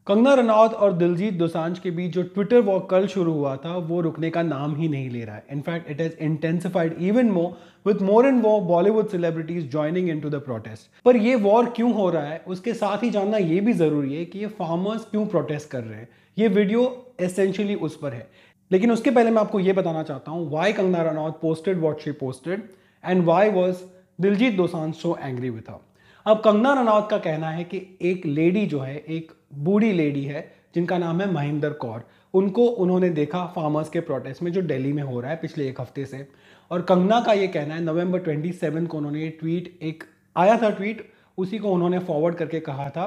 कंगना रनौत और दिलजीत दोसांझ के बीच जो ट्विटर वॉर कल शुरू हुआ था वो रुकने का नाम ही नहीं ले रहा है। In fact it has intensified even more with more and more Bollywood celebrities joining into the protest. पर ये वॉर क्यों हो रहा है उसके साथ ही जानना ये भी जरूरी है कि ये फार्मर्स क्यों प्रोटेस्ट कर रहे हैं। ये वीडियो एसेंशियली उस पर है, लेकिन उसके पहले मैं आपको ये बताना चाहता हूँ why Kangana Ranaut posted what she posted and why was Diljit Dosanjh so angry with her. अब कंगना रनौत का कहना है कि एक लेडी जो है, एक बूढ़ी लेडी है जिनका नाम है महिंदर कौर, उनको उन्होंने देखा फार्मर्स के प्रोटेस्ट में जो दिल्ली में हो रहा है पिछले एक हफ्ते से। और कंगना का ये कहना है नवंबर 27 को उन्होंने ट्वीट, एक आया था ट्वीट, उसी को उन्होंने फॉरवर्ड करके कहा था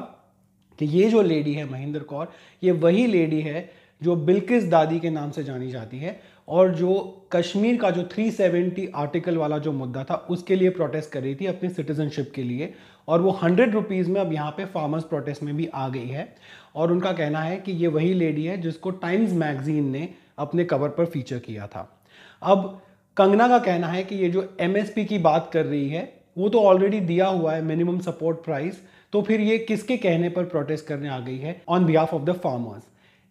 कि ये जो लेडी है महिंदर कौर, ये वही लेडी है जो बिल्किस दादी के नाम से जानी जाती है और जो कश्मीर का जो 370 आर्टिकल वाला जो मुद्दा था उसके लिए प्रोटेस्ट कर रही थी अपनी सिटीजनशिप के लिए। और वो 100 रुपीज़ में अब यहाँ पे फार्मर्स प्रोटेस्ट में भी आ गई है। और उनका कहना है कि ये वही लेडी है जिसको टाइम्स मैगजीन ने अपने कवर पर फीचर किया था। अब कंगना का कहना है कि ये जो एमएसपी की बात कर रही है वो तो ऑलरेडी दिया हुआ है, मिनिमम सपोर्ट प्राइस, तो फिर ये किसके कहने पर प्रोटेस्ट करने आ गई है on behalf of the farmers.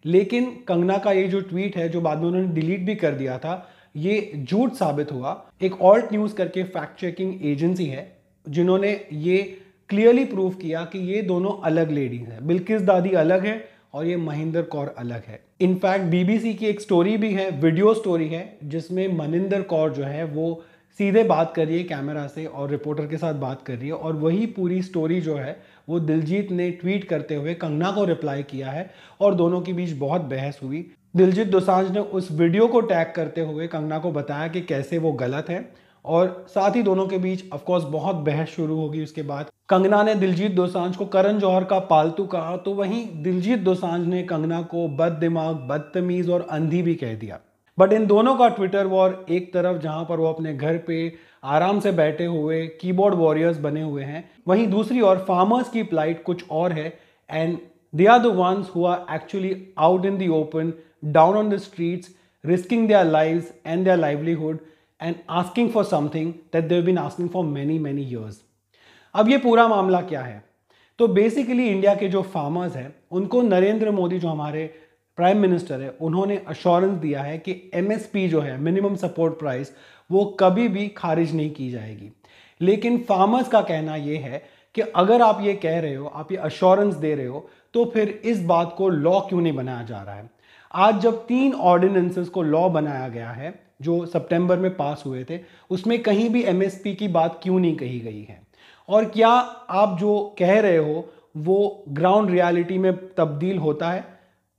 लेकिन कंगना का ये जो ट्वीट है जो बाद में उन्होंने डिलीट भी कर दिया था, ये झूठ साबित हुआ। एक ऑल्ट न्यूज़ करके फैक्ट चेकिंग एजेंसी है जिन्होंने ये क्लियरली प्रूव किया कि ये दोनों अलग लेडीज हैं, बिल्किस दादी अलग है और ये महिंदर कौर अलग है। इनफैक्ट बीबीसी की एक स्टोरी भी है, वीडियो स्टोरी है, जिसमें मनिंदर कौर जो है वो सीधे बात कर रही है कैमरा से और रिपोर्टर के साथ बात कर रही है। और वही पूरी स्टोरी जो है वो दिलजीत ने ट्वीट करते हुए कंगना को रिप्लाई किया है और दोनों के बीच बहुत बहस हुई। दिलजीत दोसांझ ने उस वीडियो को टैग करते हुए कंगना को बताया कि कैसे वो गलत है और साथ ही दोनों के बीच ऑफ कोर्स बहुत बहस शुरू होगी। उसके बाद कंगना ने दिलजीत दोसांझ को करण जौहर का पालतू कहा, तो वहीं दिलजीत दोसांझ ने कंगना को बददिमाग, बदतमीज और अंधी भी कह दिया। बट इन दोनों का ट्विटर वॉर एक तरफ जहां पर वो अपने घर पे आराम से बैठे हुए कीबोर्ड वॉरियर्स बने हुए हैं, वहीं दूसरी ओर फार्मर्स की प्लाइट कुछ और है and they are the ones who are actually out in the open, down on the streets, risking their lives and their livelihood and asking for something that they've been asking for many years. अब ये पूरा मामला क्या है? तो basically India के जो farmers हैं उनको नरेंद्र मोदी जो हमारे प्राइम मिनिस्टर है उन्होंने अश्योरेंस दिया है कि एमएसपी जो है, मिनिमम सपोर्ट प्राइस, वो कभी भी खारिज नहीं की जाएगी। लेकिन फार्मर्स का कहना ये है कि अगर आप ये कह रहे हो, आप ये अश्योरेंस दे रहे हो, तो फिर इस बात को लॉ क्यों नहीं बनाया जा रहा है? आज जब 3 ऑर्डिनेंसेस को लॉ बनाया गया है जो सितंबर में पास हुए थे, उसमें कहीं भी एमएसपी की बात क्यों नहीं कही गई है? और क्या आप जो कह रहे हो वो ग्राउंड रियलिटी में तब्दील होता है?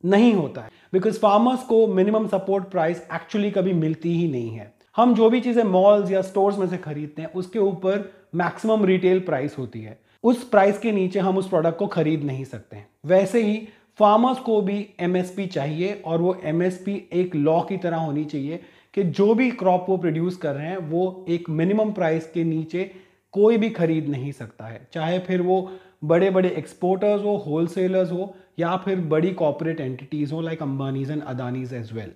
नहीं होता है, बिकॉज फार्मर्स को मिनिमम सपोर्ट प्राइस एक्चुअली कभी मिलती ही नहीं है। हम जो भी चीजें मॉल्स या स्टोर्स में से खरीदते हैं उसके ऊपर मैक्सिमम रिटेल प्राइस होती है, उस प्राइस के नीचे हम उस प्रोडक्ट को खरीद नहीं सकते हैं। वैसे ही फार्मर्स को भी एमएसपी चाहिए और वो एमएसपी एक लॉ की तरह होनी चाहिए कि जो भी क्रॉप वो प्रोड्यूस कर रहे हैं वो एक मिनिमम प्राइस के नीचे कोई भी खरीद नहीं सकता है, चाहे फिर वो बड़े बड़े एक्सपोर्टर्स हो, होलसेलर्स हो या फिर बड़ी कॉर्पोरेट एंटिटीज हो like Ambanis and Adanis as well.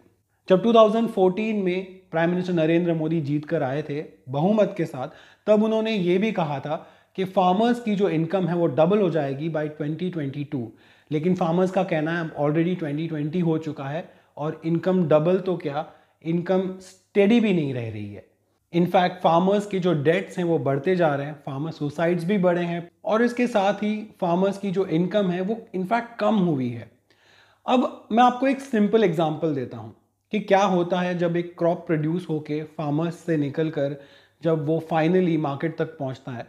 जब 2014 में प्राइम मिनिस्टर नरेंद्र मोदी जीत कर आए थे बहुमत के साथ, तब उन्होंने ये भी कहा था कि फार्मर्स की जो इनकम है वो डबल हो जाएगी बाय 2022। लेकिन फार्मर्स का कहना है ऑलरेडी 2020 हो चुका है और इनकम डबल तो क्या, इनकम स्टेडी भी नहीं रह रही है। इनफैक्ट फार्मर्स के जो डेट्स हैं वो बढ़ते जा रहे हैं, फार्मर सुसाइड्स भी बढ़े हैं और इसके साथ ही फार्मर्स की जो इनकम है वो इनफैक्ट कम हुई है। अब मैं आपको एक सिंपल एग्जांपल देता हूं कि क्या होता है जब एक क्रॉप प्रोड्यूस होके फार्मर्स से निकल कर जब वो फाइनली मार्केट तक पहुंचता है,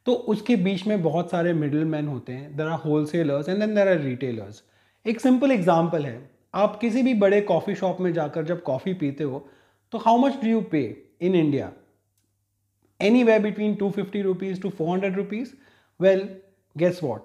तो उसके बीच में बहुत सारे मिडिल मैन होते हैं। There are wholesalers and then there are retailers. एक सिंपल एग्जांपल है, आप किसी भी बड़े कॉफ़ी शॉप में जाकर जब कॉफ़ी पीते हो तो how much do you pay in India? Anywhere between 250 rupees to 400 rupees. Well guess what,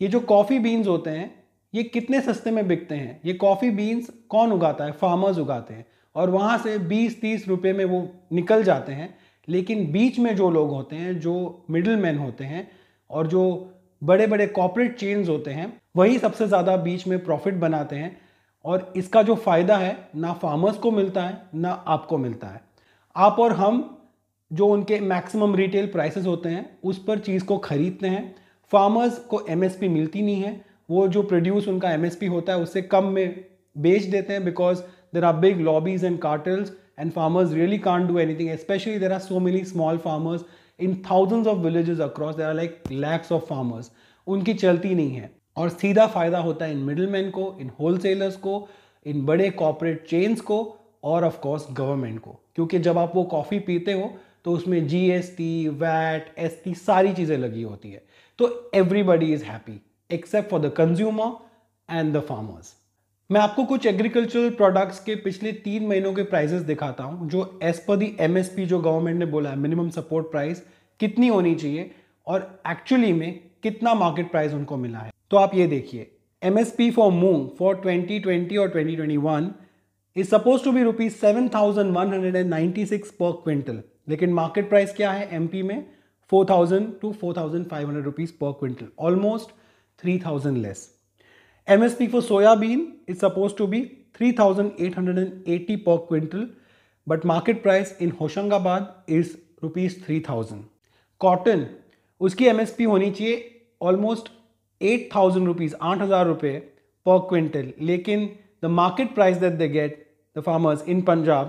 ये जो कॉफ़ी बीन्स होते हैं ये कितने सस्ते में बिकते हैं? ये कॉफ़ी बीन्स कौन उगाता है? फार्मर्स उगाते हैं और वहाँ से 20-30 रुपये में वो निकल जाते हैं। लेकिन बीच में जो लोग होते हैं, जो मिडिल मैन होते हैं और जो बड़े बड़े कॉर्पोरेट चेन्स होते हैं, वही सबसे ज़्यादा बीच में प्रॉफिट बनाते हैं और इसका जो फ़ायदा है ना फार्मर्स को मिलता है ना आपको मिलता है। आप और हम जो उनके मैक्सिमम रिटेल प्राइसेस होते हैं उस पर चीज़ को खरीदते हैं, फार्मर्स को एमएसपी मिलती नहीं है वो जो प्रोड्यूस उनका MSP होता है उससे कम में बेच देते हैं, because there are big lobbies and cartels and farmers really can't do anything. Especially there are so many small farmers in thousands of villages across. There are like lakhs of farmers. उनकी चलती नहीं है और सीधा फायदा होता है इन middleman को, इन होलसेलर्स को, इन बड़े कॉर्पोरेट चेन्स को और ऑफ कोर्स गवर्नमेंट को, क्योंकि जब आप वो कॉफ़ी पीते हो तो उसमें GST, VAT, ST सारी चीज़ें लगी होती है. तो everybody is happy except for the consumer and the farmers. मैं आपको कुछ एग्रीकल्चरल प्रोडक्ट्स के पिछले 3 महीनों के प्राइसेस दिखाता हूं, जो एज पर दी MSP जो गवर्नमेंट ने बोला है, मिनिमम सपोर्ट प्राइस कितनी होनी चाहिए और एक्चुअली में कितना मार्केट प्राइस उनको मिला है. तो आप ये देखिए, MSP फॉर मूंग फॉर 2020 और 2021 इज सपोज टू बी ₹7,196 पर क्विंटल, लेकिन मार्केट प्राइस क्या है MP में 4,000 to 4,500 rupees per quintal, almost 3,000 less. MSP for soybean is supposed to be 3,880 per quintal, but market price in Hoshangabad is ₹3,000. Cotton, उसकी MSP होनी चाहिए almost 8,000 rupees, 8,000 रुपये per quintal, लेकिन the market price that they get, the farmers in Punjab,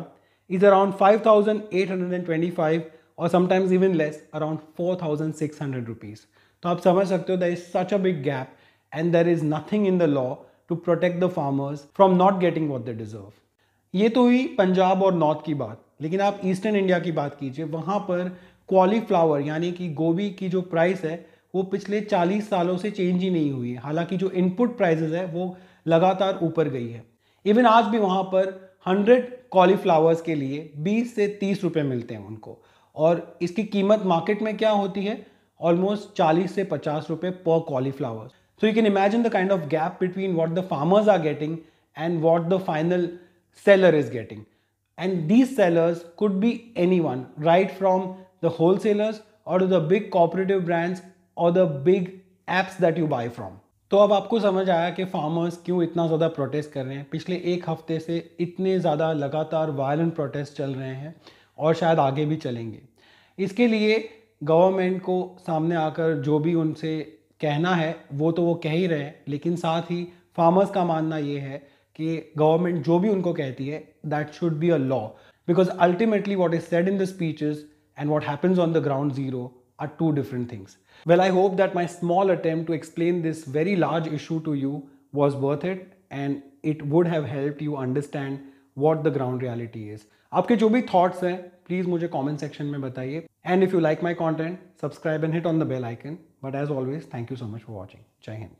is around 5,825 or sometimes even less, around 4,600 rupees. तो आप समझ सकते हो there is such a big gap. And there is nothing in the law to protect the farmers from not getting what they deserve. ये तो हुई पंजाब और north की बात, लेकिन आप ईस्टर्न इंडिया की बात कीजिए. वहाँ पर कॉलीफ्लावर यानी कि गोभी की जो प्राइस है वो पिछले 40 सालों से चेंज ही नहीं हुई है. हालांकि जो इनपुट प्राइसेस है वो लगातार ऊपर गई है. इवन आज भी वहाँ पर 100 कॉलीफ्लावर्स के लिए 20 से 30 रुपये मिलते हैं उनको, और इसकी कीमत मार्केट में क्या होती है, ऑलमोस्ट 40 से 50 रुपये पर cauliflower. So you can imagine the kind of gap between what the farmers are getting and what the final seller is getting. And these sellers could be anyone, right from the wholesalers or to the big cooperative brands or the big apps that you buy from. तो अब आपको समझ आया कि farmers क्यों इतना ज़्यादा protest कर रहे हैं. पिछले एक हफ्ते से इतने ज़्यादा लगातार वायलेंट प्रोटेस्ट चल रहे हैं और शायद आगे भी चलेंगे. इसके लिए गवर्नमेंट को सामने आकर जो भी उनसे कहना है वो तो वो कह ही रहे हैं, लेकिन साथ ही फार्मर्स का मानना ये है कि गवर्नमेंट जो भी उनको कहती है that should be a law, because ultimately what is said in the speeches and what happens on the ground zero are two different things. Well, I hope that my small attempt to explain this very large issue to you was worth it and it would have helped you understand what the ground reality is. आपके जो भी thoughts हैं please मुझे comment section में बताइए. And if you like my content, subscribe and hit on the bell icon. But as always, thank you so much for watching. Jai Hind.